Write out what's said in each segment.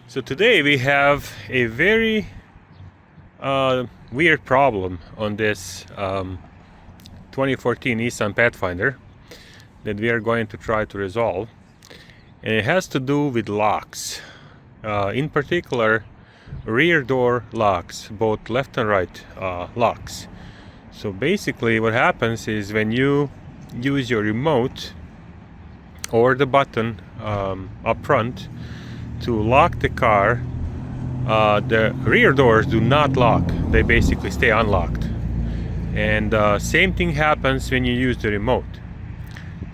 So today we have a very weird problem on this 2014 Nissan Pathfinder that we are going to try to resolve, and it has to do with locks, in particular rear door locks, both left and right locks. So basically what happens is when you use your remote or the button up front to lock the car, the rear doors do not lock. They basically stay unlocked. And same thing happens when you use the remote.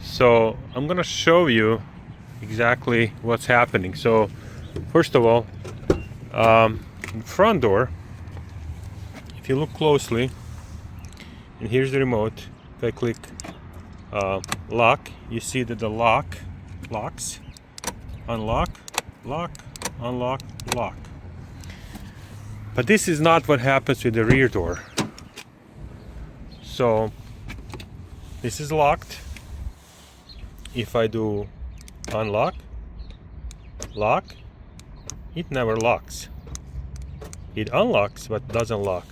So I'm gonna show you exactly what's happening. So first of all, front door, if you look closely, and here's the remote, if I click lock, you see that the lock locks, unlock, lock, unlock, lock. But this is not what happens with the rear door. So this is locked. If I do unlock, lock, it never locks. It unlocks but doesn't lock.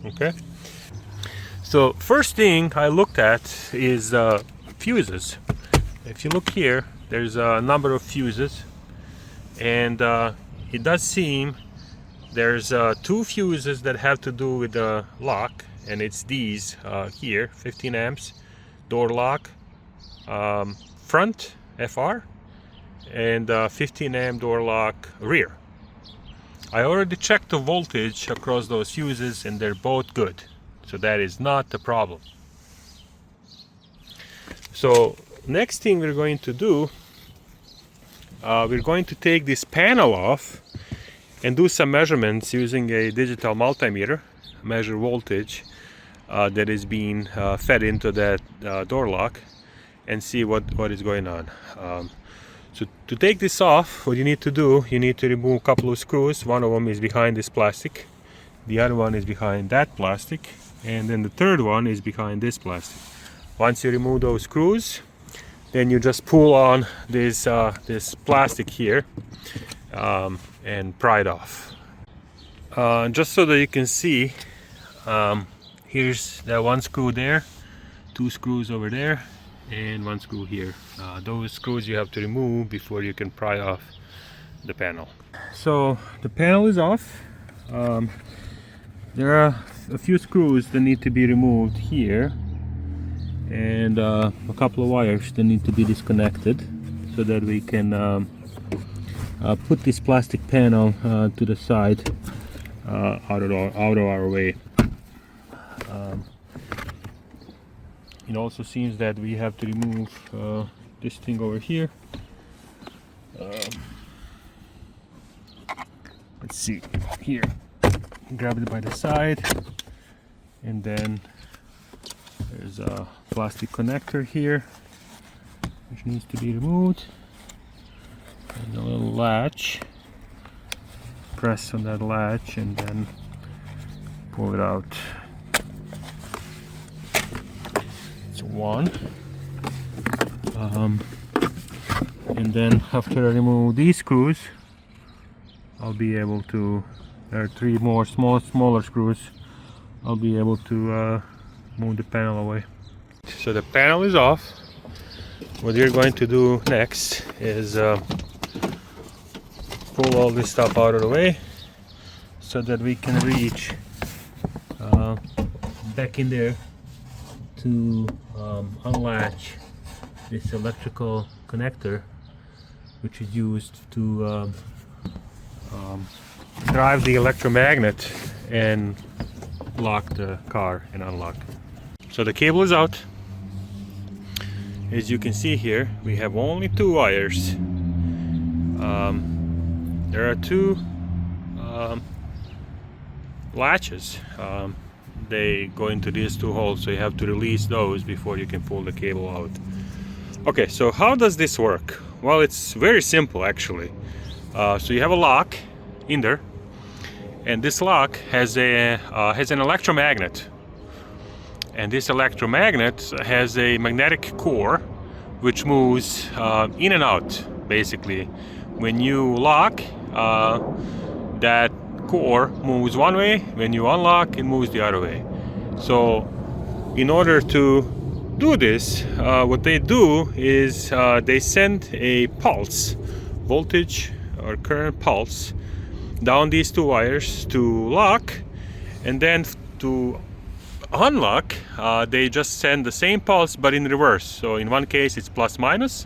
Okay. So first thing I looked at is fuses. If you look here, there's a number of fuses, and it does seem there's two fuses that have to do with the lock, and it's these here, 15 amps door lock, front FR, and 15 amp door lock rear. I already checked the voltage across those fuses and they're both good, so that is not the problem. So next thing we're going to do, we're going to take this panel off and do some measurements using a digital multimeter, measure voltage that is being fed into that door lock, and see what is going on. So to take this off, what you need to do, you need to remove a couple of screws. One of them is behind this plastic, the other one is behind that plastic, and then the third one is behind this plastic. Once you remove those screws, then you just pull on this plastic here and pry it off. Just so that you can see, here's that one screw there, two screws over there, and one screw here. Those screws you have to remove before you can pry off the panel. So the panel is off. There are a few screws that need to be removed here, and a couple of wires that need to be disconnected so that we can put this plastic panel to the side, out of our way. It also seems that we have to remove this thing over here. Let's see, here, grab it by the side, and then there's a plastic connector here which needs to be removed, and a little latch. Press on that latch and then pull it out. One, and then after I remove these screws, I'll be able to, there are three more smaller screws, I'll be able to move the panel away. So the panel is off. What we're going to do next is pull all this stuff out of the way so that we can reach back in there to unlatch this electrical connector, which is used to drive the electromagnet and lock the car and unlock. So the cable is out. As you can see here, we have only two wires. There are two latches. They go into these two holes, so you have to release those before you can pull the cable out. Okay, so how does this work? Well, it's very simple actually. So you have a lock in there, and this lock has an electromagnet, And this electromagnet has a magnetic core which moves in and out, basically. When you lock, that core moves one way. When you unlock, it moves the other way. So in order to do this, what they do is they send a pulse, voltage or current pulse, down these two wires to lock, and then to unlock, they just send the same pulse but in reverse. So in one case it's plus minus,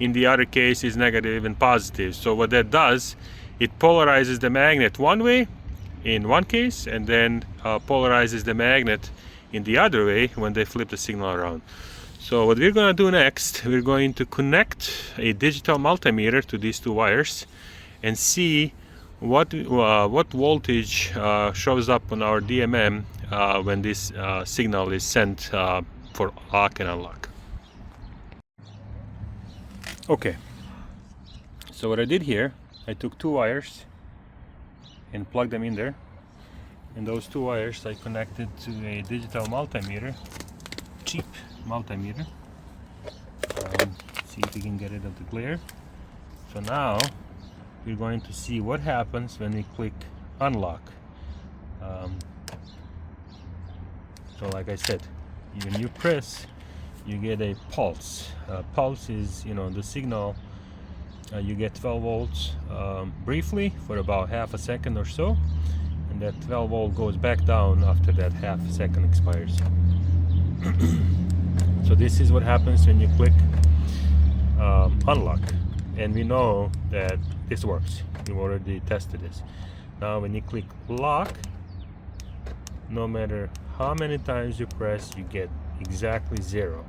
in the other case it's negative and positive. So what that does, it polarizes the magnet one way in one case, and then polarizes the magnet in the other way when they flip the signal around. So what we're going to do next, we're going to connect a digital multimeter to these two wires and see what voltage shows up on our DMM when this signal is sent for lock and unlock. Okay, so what I did here, I took two wires and plugged them in there, and those two wires I connected to a digital multimeter, cheap multimeter. See if we can get rid of the glare. So now we're going to see what happens when we click unlock. So like I said, when you press, you get a pulse. Pulse is, the signal. You get 12 volts briefly for about half a second or so, and that 12 volt goes back down after that half second expires. So this is what happens when you click unlock, and we know that this works. We've already tested this. Now when you click lock, no matter how many times you press, you get exactly 0.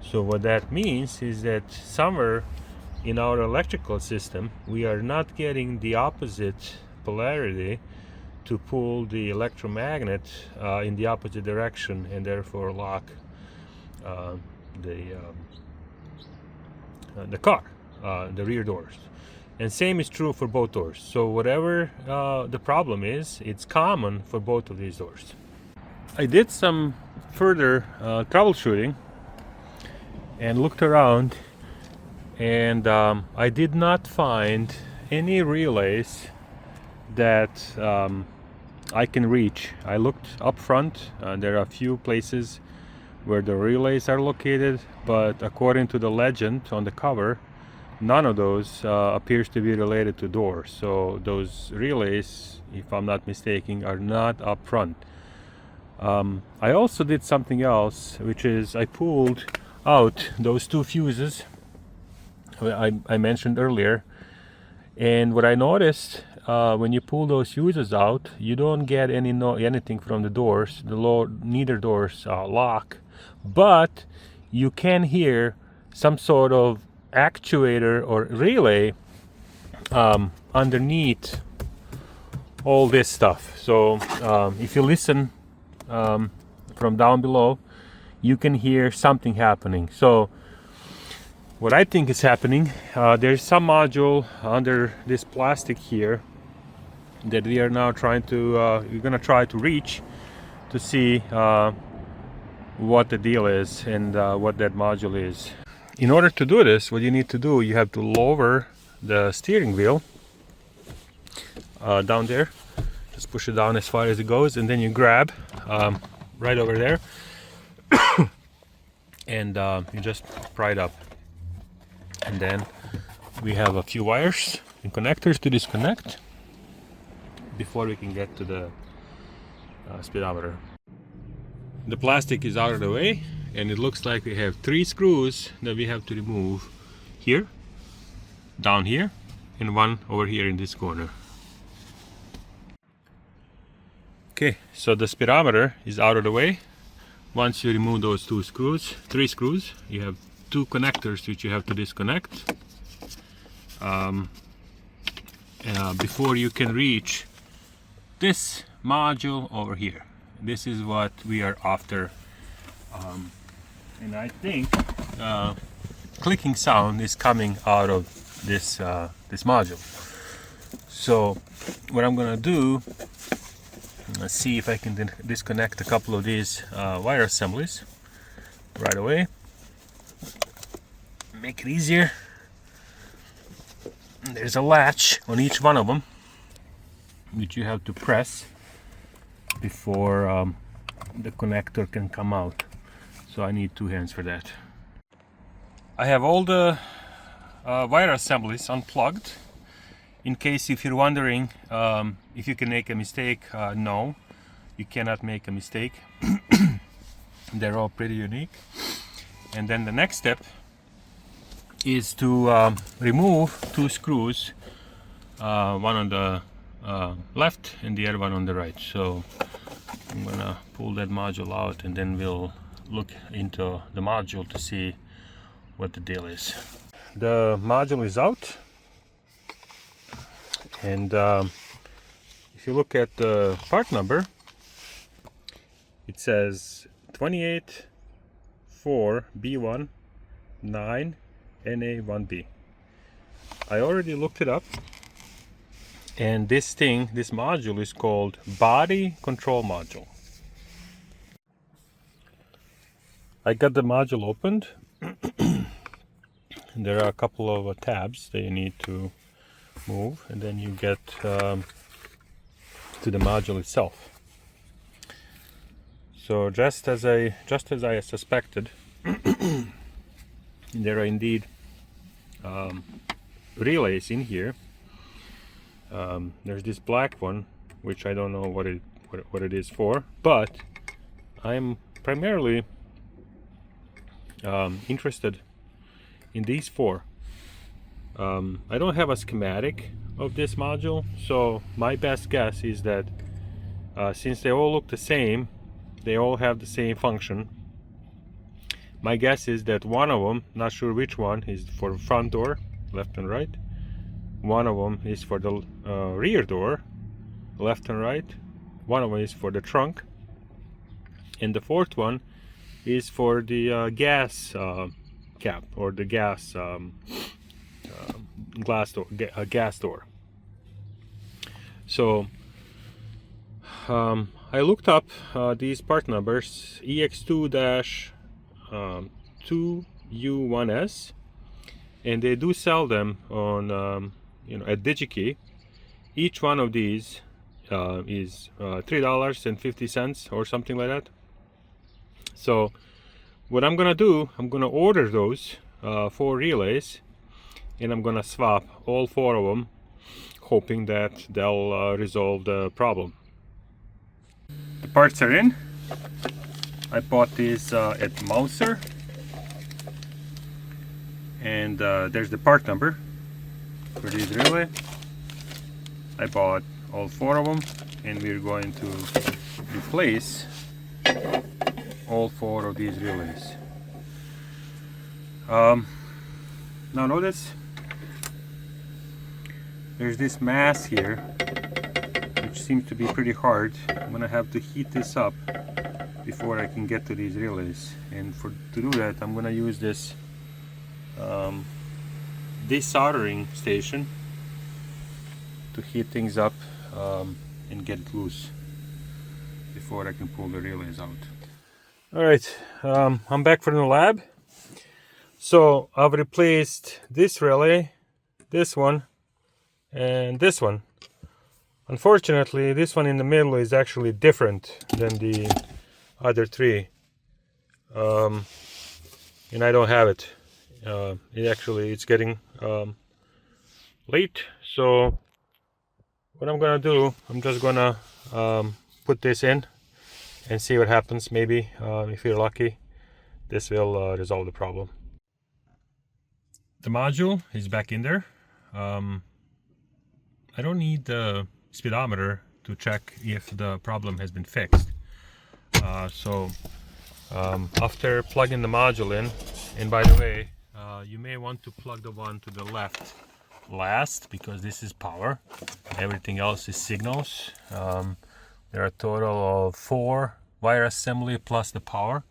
So what that means is that somewhere in our electrical system we are not getting the opposite polarity to pull the electromagnet in the opposite direction, and therefore lock the car, the rear doors. And same is true for both doors. So whatever the problem is, it's common for both of these doors. I did some further troubleshooting and looked around, and I did not find any relays that I can reach. I looked up front, there are a few places where the relays are located, but according to the legend on the cover, none of those appears to be related to doors. So those relays, if I'm not mistaken, are not up front. I also did something else, which is I pulled out those two fuses I mentioned earlier, and what I noticed, when you pull those fuses out, you don't get anything from the doors. Neither doors lock, but you can hear some sort of actuator or relay underneath all this stuff. So if you listen from down below, you can hear something happening. So what I think is happening, there's some module under this plastic here that we are now we're gonna try to reach to see what the deal is and what that module is. In order to do this, what you need to do, you have to lower the steering wheel down there. Just push it down as far as it goes, and then you grab right over there and you just pry it up. And then we have a few wires and connectors to disconnect before we can get to the speedometer. The plastic is out of the way, and it looks like we have 3 screws that we have to remove here, down here, and one over here in this corner. Okay, so the speedometer is out of the way. Once you remove those 3 screws, you have 2 connectors which you have to disconnect before you can reach this module over here. This is what we are after, and I think clicking sound is coming out of this this module. So what I'm gonna do, Let's see if I can disconnect a couple of these wire assemblies right away. Make it easier. There's a latch on each one of them, which you have to press before the connector can come out. So I need 2 hands for that. I have all the wire assemblies unplugged. In case if you're wondering if you can make a mistake, no, you cannot make a mistake. They're all pretty unique. And then the next step is to remove 2 screws, one on the left and the other one on the right. So I'm gonna pull that module out, and then we'll look into the module to see what the deal is. The module is out, and if you look at the part number, it says 284B1 9 NA1B. I already looked it up, and this module is called body control module. I got the module opened. There are a couple of tabs that you need to move, and then you get to the module itself. So just as I suspected, there are indeed relays in here. There's this black one, which I don't know what it is for, but I'm primarily interested in these 4. I don't have a schematic of this module, so my best guess is that since they all look the same, they all have the same function. My guess is that one of them, not sure which one, is for the front door, left and right. One of them is for the rear door, left and right. One of them is for the trunk, and the 4th one is for the gas cap, or the gas gas door. So I looked up these part numbers, EX2-2U1S, and they do sell them on at DigiKey. Each one of these is $3.50 or something like that. So what I'm gonna do, I'm gonna order those 4 relays, and I'm gonna swap all 4 of them, hoping that they'll resolve the problem. The parts are in. I bought these at Mouser, and there's the part number for this relay. I bought all 4 of them, and we're going to replace all 4 of these relays. Now notice there's this mass here, which seems to be pretty hard. I'm gonna have to heat this up before I can get to these relays, and to do that I'm gonna use this desoldering station to heat things up and get it loose before I can pull the relays out. Alright, I'm back from the lab. So I've replaced this relay, this one, and this one. Unfortunately, this one in the middle is actually different than the other 3, and I don't have it. It's getting late, so what I'm gonna do, I'm just gonna put this in and see what happens. Maybe if you're lucky, this will resolve the problem. The module is back in there. I don't need the speedometer to check if the problem has been fixed. So after plugging the module in, and by the way, you may want to plug the one to the left last, because this is power, everything else is signals. There are a total of 4 wire assembly plus the power,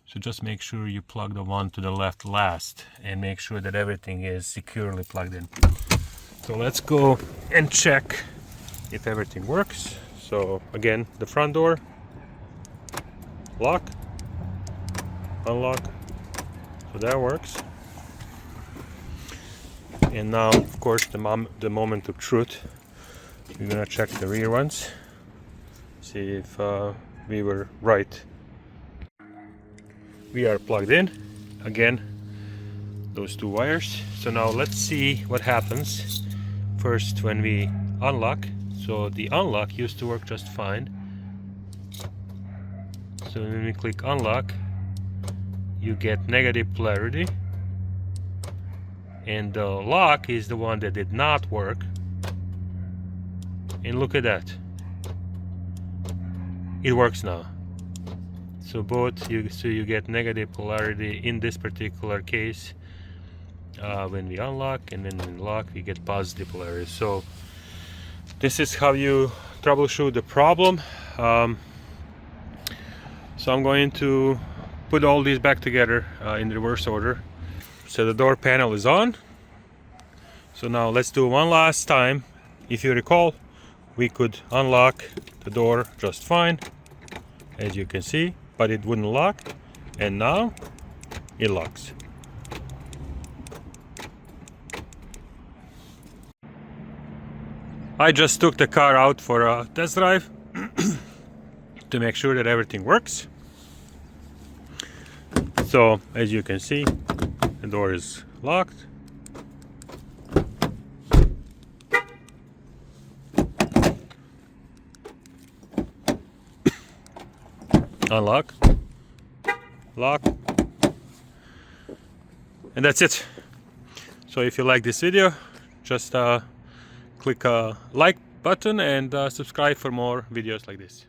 so just make sure you plug the one to the left last and make sure that everything is securely plugged in. So let's go and check if everything works. So again, the front door, lock, unlock, so that works. And now, of course, the moment of truth, we're gonna check the rear ones, see if we were right. We are plugged in, again, those two wires. So now let's see what happens first when we unlock. So the unlock used to work just fine. So when we click unlock, you get negative polarity, and the lock is the one that did not work. And look at that, it works now. So both you get negative polarity in this particular case. When we unlock, and when we lock, we get positive polarity. So this is how you troubleshoot the problem. So I'm going to put all these back together in reverse order. So the door panel is on. So now let's do one last time. If you recall, we could unlock the door just fine, as you can see, but it wouldn't lock, and now it locks. I just took the car out for a test drive to make sure that everything works. So as you can see, the door is locked. Unlock, lock, and that's it. So if you like this video, just click a like button and subscribe for more videos like this.